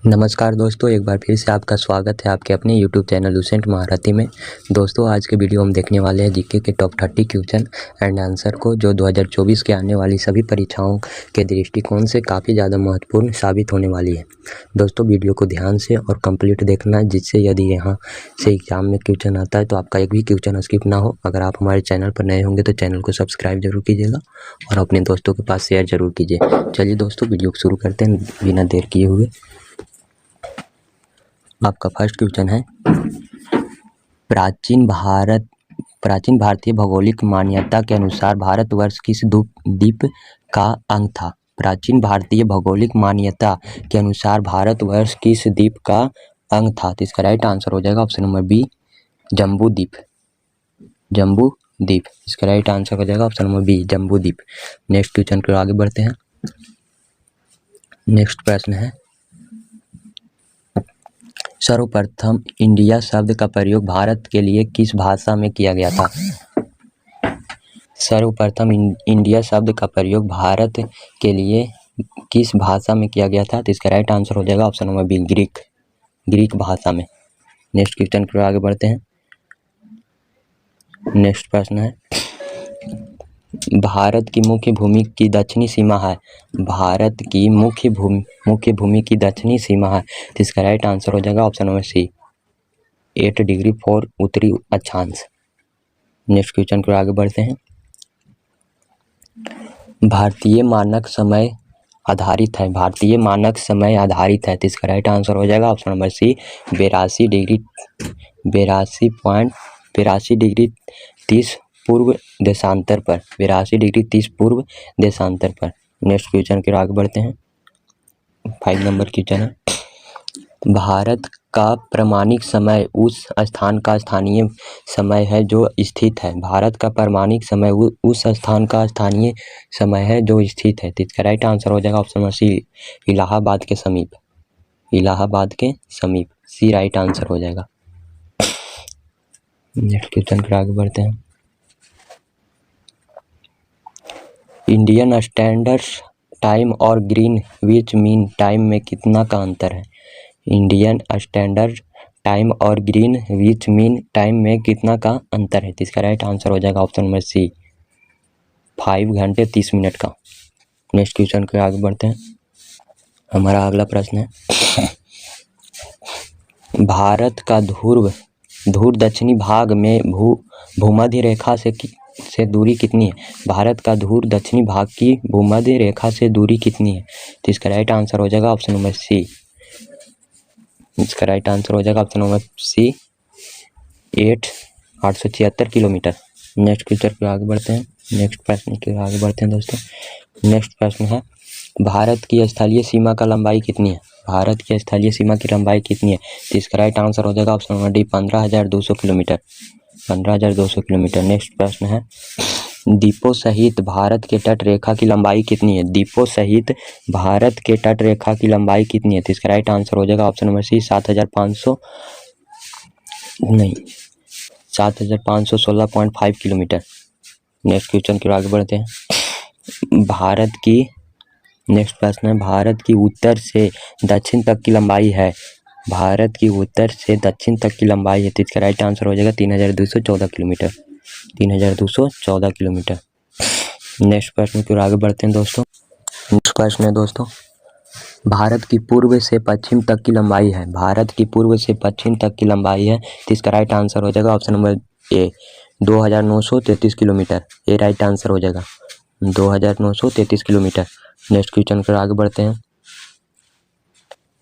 नमस्कार दोस्तों, एक बार फिर से आपका स्वागत है आपके अपने यूट्यूब चैनल लुसेंट महारथी में। दोस्तों, आज के वीडियो हम देखने वाले हैं जीके के टॉप 30 क्वेश्चन एंड आंसर को, जो 2024 के आने वाली सभी परीक्षाओं के दृष्टिकोण से काफ़ी ज़्यादा महत्वपूर्ण साबित होने वाली है। दोस्तों, वीडियो को ध्यान से और कंप्लीट देखना, जिससे यदि यहाँ से एग्जाम में क्वेश्चन आता है तो आपका एक भी क्वेश्चन स्किप ना हो। अगर आप हमारे चैनल पर नए होंगे तो चैनल को सब्सक्राइब जरूर कीजिएगा और अपने दोस्तों के पास शेयर जरूर कीजिए। चलिए दोस्तों, वीडियो को शुरू करते हैं बिना देर किए हुए। आपका फर्स्ट क्वेश्चन है, प्राचीन भारतीय भौगोलिक मान्यता के अनुसार भारतवर्ष किस द्वीप का अंग था? प्राचीन भारतीय भौगोलिक मान्यता के अनुसार भारतवर्ष किस द्वीप का अंग था? तो इसका राइट आंसर हो जाएगा ऑप्शन नंबर बी, जम्बू द्वीप। जम्बू द्वीप इसका राइट आंसर हो जाएगा ऑप्शन नंबर बी, जम्बू द्वीप। नेक्स्ट क्वेश्चन को आगे बढ़ते हैं। नेक्स्ट प्रश्न है, सर्वप्रथम इंडिया शब्द का प्रयोग भारत के लिए किस भाषा में किया गया था? सर्वप्रथम इंडिया शब्द का प्रयोग भारत के लिए किस भाषा में किया गया था? तो इसका राइट आंसर हो जाएगा ऑप्शन नंबर बी, ग्रीक भाषा में। नेक्स्ट क्वेश्चन की ओर आगे बढ़ते हैं। नेक्स्ट प्रश्न है, भारत की मुख्य भूमि की दक्षिणी सीमा है। भारत की मुख्य भूमि की दक्षिणी सीमा है, तो इसका राइट आंसर हो जाएगा ऑप्शन नंबर सी, 8 डिग्री 4 उत्तरी अक्षांश। नेक्स्ट क्वेश्चन को आगे बढ़ते हैं। भारतीय मानक समय आधारित है। भारतीय मानक समय आधारित है, तो इसका राइट आंसर हो जाएगा ऑप्शन नंबर सी, 82 डिग्री 30 पूर्व देशांतर पर। 82 डिग्री 30 पूर्व देशांतर पर। नेक्स्ट क्वेश्चन की ओर आगे बढ़ते हैं। 5 नंबर क्वेश्चन है, भारत का प्रमाणिक समय उस स्थान का स्थानीय समय है जो स्थित है। भारत का प्रमाणिक समय उस स्थान का स्थानीय समय है जो स्थित है, तो इसका राइट आंसर हो जाएगा ऑप्शन नंबर सी, इलाहाबाद के समीप। इलाहाबाद के समीप, सी राइट आंसर हो जाएगा। नेक्स्ट क्वेश्चन पर आगे बढ़ते हैं। इंडियन स्टैंडर्ड टाइम और ग्रीनविच मीन टाइम में कितना का अंतर है? इंडियन स्टैंडर्ड टाइम और ग्रीनविच मीन टाइम में कितना का अंतर है? तो इसका राइट आंसर हो जाएगा ऑप्शन नंबर सी, 5 घंटे 30 मिनट का। नेक्स्ट क्वेश्चन के आगे बढ़ते हैं। हमारा अगला प्रश्न है, भारत का ध्रुव दक्षिणी भाग में भूमध्य रेखा से दूरी कितनी है? भारत का ध्रुव दक्षिणी भाग की भूमध्य रेखा से दूरी कितनी है? तो इसका राइट आंसर हो जाएगा ऑप्शन नंबर सी। इसका राइट आंसर हो जाएगा option number C, 876 kilometre. Next question पे आगे बढ़ते हैं। नेक्स्ट प्रश्न के आगे बढ़ते हैं दोस्तों। नेक्स्ट प्रश्न है, भारत की स्थलीय सीमा का लंबाई कितनी है? भारत की स्थलीय सीमा की लंबाई कितनी है? तो इसका राइट आंसर हो जाएगा option number D, 15,200 kilometre. 15,200 kilometre. Next प्रश्न है, द्वीपों सहित भारत के तट रेखा की लंबाई कितनी है? द्वीपों सहित भारत के तट रेखा की लंबाई कितनी है? तो इसका राइट आंसर हो जाएगा option number C, 7,516.5 kilometre. Next question की ओर आगे बढ़ते हैं। नेक्स्ट प्रश्न है, भारत की उत्तर से दक्षिण तक की लंबाई है। भारत की उत्तर से दक्षिण तक की लंबाई है, तो इसका राइट आंसर हो जाएगा 3,214 किलोमीटर। 3,214 किलोमीटर। नेक्स्ट प्रश्न की ओर आगे बढ़ते हैं दोस्तों। नेक्स्ट प्रश्न है दोस्तों, भारत की पूर्व से पश्चिम तक की लंबाई है। भारत की पूर्व से पश्चिम तक की लंबाई है, तो इसका राइट आंसर हो जाएगा ऑप्शन नंबर ए, 2,933 किलोमीटर। ये राइट आंसर हो जाएगा, 2,933 किलोमीटर। नेक्स्ट क्वेश्चन पर आगे बढ़ते हैं।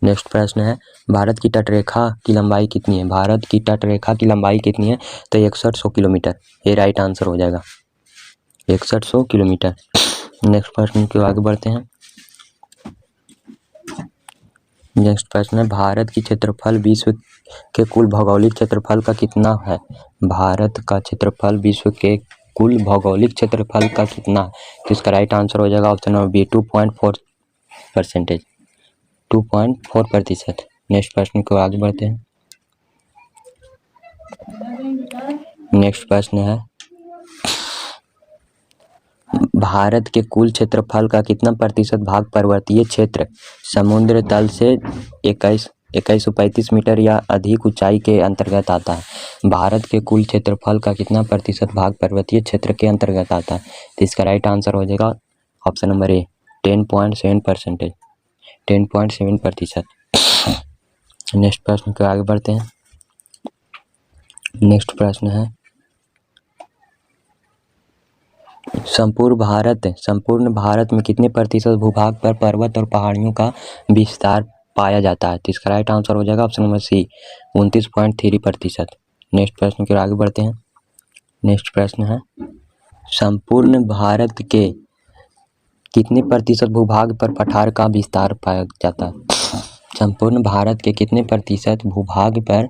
नेक्स्ट प्रश्न है, भारत की तटरेखा की लंबाई कितनी है? भारत की तटरेखा की लंबाई कितनी है? तो 6100 किलोमीटर। ये राइट आंसर हो जाएगा, 6100 किलोमीटर। नेक्स्ट प्रश्न की आगे बढ़ते हैं। नेक्स्ट प्रश्न है, भारत की क्षेत्रफल विश्व के कुल भौगोलिक क्षेत्रफल का कितना है? भारत का क्षेत्रफल विश्व के कुल भौगोलिक क्षेत्रफल का कितना है? तो इसका राइट आंसर हो जाएगा ऑप्शन नंबर बी, 2.4%। नेक्स्ट प्रश्न को आगे बढ़ते हैं। नेक्स्ट प्रश्न है, भारत के कुल क्षेत्रफल का कितना प्रतिशत भाग पर्वतीय क्षेत्र समुद्र तल से 2135 मीटर या अधिक ऊंचाई के अंतर्गत आता है। भारत के कुल क्षेत्रफल का कितना प्रतिशत भाग पर्वतीय क्षेत्र के अंतर्गत आता है? तो इसका राइट आंसर हो जाएगा ऑप्शन नंबर ए 10.7%। 10.7%। नेक्स्ट प्रश्न के आगे बढ़ते हैं। नेक्स्ट प्रश्न है संपूर्ण भारत में कितने प्रतिशत भूभाग पर पर्वत और पहाड़ियों का विस्तार पाया जाता है? तो इसका राइट आंसर हो जाएगा ऑप्शन नंबर सी 29.3%। नेक्स्ट प्रश्न की ओर आगे बढ़ते हैं। नेक्स्ट प्रश्न है संपूर्ण भारत के कितने प्रतिशत भूभाग पर पठार का विस्तार पाया जाता है? संपूर्ण भारत के कितने प्रतिशत भूभाग पर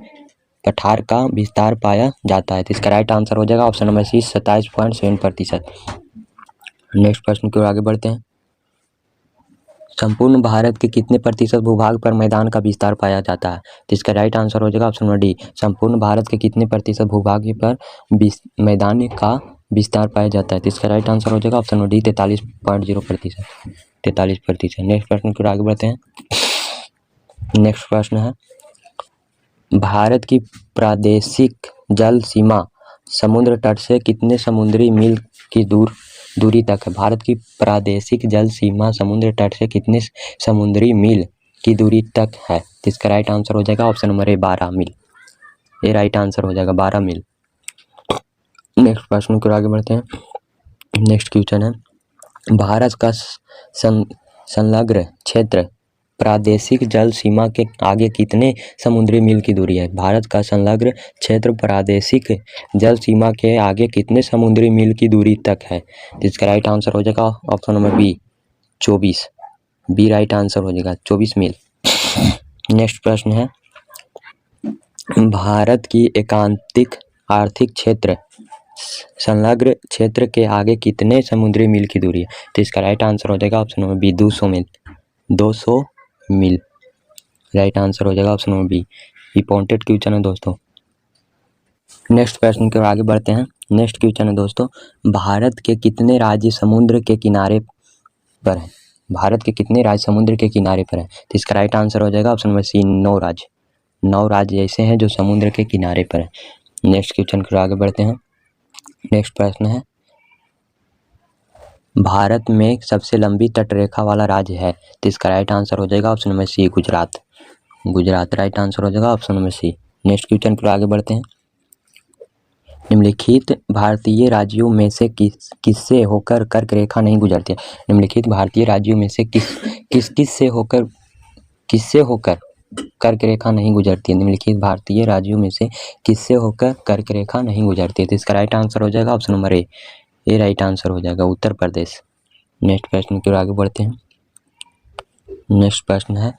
पठार का विस्तार पाया जाता है? तो इसका राइट आंसर हो जाएगा ऑप्शन नंबर सी 27.7%। नेक्स्ट प्रश्न की ओर आगे बढ़ते हैं। संपूर्ण भारत के कितने प्रतिशत भूभाग पर मैदान का विस्तार पाया जाता है? तो इसका राइट आंसर हो जाएगा ऑप्शन नंबर डी संपूर्ण भारत के कितने प्रतिशत भूभाग पर मैदान का विस्तार पाया जाता है? तो इसका राइट आंसर हो जाएगा ऑप्शन नंबर डी 43.0%। 43%। नेक्स्ट प्रश्न की ओर आगे बढ़ते हैं। नेक्स्ट प्रश्न है भारत की प्रादेशिक जल सीमा समुद्र तट से कितने समुद्री मील की दूरी तक है? भारत की प्रादेशिक जल सीमा समुद्र तट से कितने समुद्री मील की दूरी तक है? तो इसका राइट आंसर हो जाएगा ऑप्शन नंबर ए 12 मील। ये राइट आंसर हो जाएगा 12 मील। नेक्स्ट प्रश्न की ओर आगे बढ़ते हैं। नेक्स्ट क्वेश्चन है भारत का संलग्न क्षेत्र प्रादेशिक जल सीमा के आगे कितने समुद्री मील की दूरी है? भारत का संलग्न क्षेत्र प्रादेशिक जल सीमा के आगे कितने समुद्री मील की दूरी तक है? जिसका राइट आंसर हो जाएगा option number B 24। B right answer हो जाएगा 24 मील। नेक्स्ट प्रश्न है भारत की एकांतिक आर्थिक क्षेत्र संलग्न क्षेत्र के आगे कितने समुद्री मील की दूरी है? तो इसका राइट आंसर हो जाएगा ऑप्शन नंबर बी 200 मील। 200 मील राइट आंसर हो जाएगा option number B. Important question है दोस्तों। नेक्स्ट प्रश्न की ओर आगे बढ़ते हैं। नेक्स्ट क्वेश्चन है दोस्तों भारत के कितने राज्य समुद्र के किनारे पर है? भारत के कितने राज्य समुद्र के किनारे पर है? तो इसका राइट आंसर हो जाएगा ऑप्शन नंबर सी 9 राज्य। 9 राज्य ऐसे हैं जो समुद्र के किनारे पर है। नेक्स्ट क्वेश्चन की ओर आगे बढ़ते हैं। नेक्स्ट प्रश्न है भारत में सबसे लंबी तटरेखा वाला राज्य है? तो इसका राइट आंसर हो जाएगा option number C Gujarat. Gujarat right answer हो जाएगा option number C. Next question की ओर आगे बढ़ते हैं। निम्नलिखित भारतीय राज्यों में से किससे होकर कर्क रेखा नहीं गुजरती है? निम्नलिखित भारतीय राज्यों में से किससे होकर कर्क रेखा नहीं गुजरती है? निम्नलिखित भारतीय राज्यों में से किससे होकर कर्क रेखा नहीं गुजरती है? तो इसका राइट आंसर हो जाएगा ऑप्शन नंबर ए। ये राइट आंसर हो जाएगा उत्तर प्रदेश। नेक्स्ट प्रश्न की ओर आगे बढ़ते हैं। नेक्स्ट प्रश्न है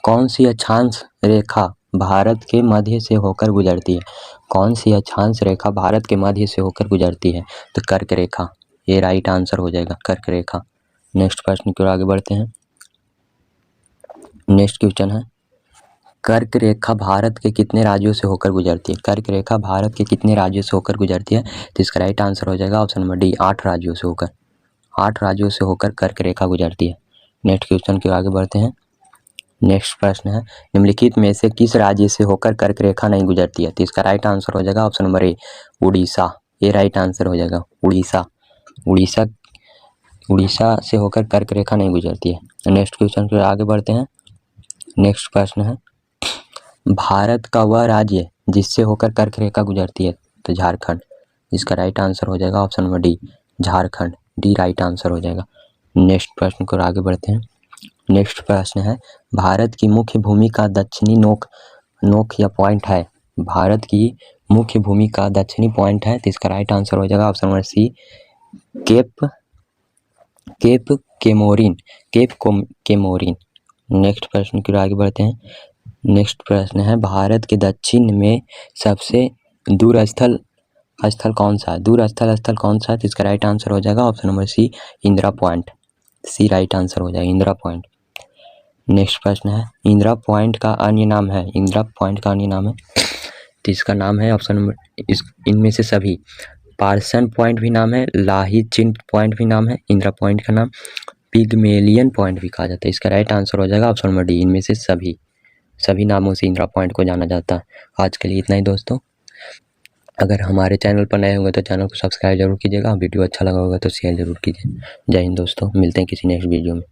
कौन सी अक्षांश रेखा भारत के मध्य से होकर गुजरती है? कौन सी अक्षांश रेखा भारत के मध्य से होकर गुजरती है? तो कर्क रेखा। ये राइट आंसर हो जाएगा कर्क रेखा। नेक्स्ट प्रश्न की ओर आगे बढ़ते हैं। नेक्स्ट क्वेश्चन है कर्क रेखा भारत के कितने राज्यों से होकर गुजरती है? कर्क रेखा भारत के कितने राज्यों से होकर गुजरती है? तो इसका राइट आंसर हो जाएगा ऑप्शन नंबर डी 8 राज्यों से होकर। 8 राज्यों से होकर कर्क रेखा गुजरती है। नेक्स्ट क्वेश्चन की ओर आगे बढ़ते हैं। नेक्स्ट प्रश्न है निम्नलिखित में से किस राज्य से होकर कर्क रेखा नहीं गुजरती है? तो इसका राइट आंसर हो जाएगा ऑप्शन नंबर ए उड़ीसा। ये राइट आंसर हो जाएगा उड़ीसा। उड़ीसा से होकर कर्क रेखा नहीं गुजरती है। नेक्स्ट क्वेश्चन की ओर आगे बढ़ते हैं। नेक्स्ट प्रश्न है भारत का वह राज्य जिससे होकर कर्क रेखा गुजरती है? तो झारखंड। इसका राइट आंसर हो जाएगा option number D Jharkhand. D right answer हो जाएगा। नेक्स्ट प्रश्न को आगे बढ़ते हैं। नेक्स्ट प्रश्न है भारत की मुख्य भूमि का दक्षिणी नोक या पॉइंट है? भारत की मुख्य भूमि का दक्षिणी पॉइंट है? तो इसका राइट आंसर हो जाएगा option number C Cape Comorin. Next प्रश्न की ओर आगे बढ़ते हैं। नेक्स्ट प्रश्न है भारत के दक्षिण में सबसे दूर स्थल कौन सा है? दूर स्थल कौन सा है? तो इसका राइट आंसर हो जाएगा option number C Indira point. C right answer हो जाएगा इंदिरा पॉइंट। नेक्स्ट प्रश्न है इंदिरा पॉइंट का अन्य नाम है? इंदिरा पॉइंट का अन्य नाम है तो इसका नाम है ऑप्शन नंबर इनमें से सभी। पार्सन पॉइंट भी नाम है, लाहीचिन पॉइंट भी नाम है, इंदिरा पॉइंट का नाम पिग्मेलियन पॉइंट भी कहा जाता है। इसका राइट आंसर हो जाएगा ऑप्शन नंबर डी, इनमें से सभी नामों से इंदिरा पॉइंट को जाना जाता है। आज के लिए इतना ही दोस्तों। अगर हमारे चैनल पर नए होंगे तो चैनल को सब्सक्राइब जरूर कीजिएगा। वीडियो अच्छा लगा होगा तो शेयर जरूर कीजिए। जय हिंद दोस्तों, मिलते हैं किसी नेक्स्ट वीडियो में।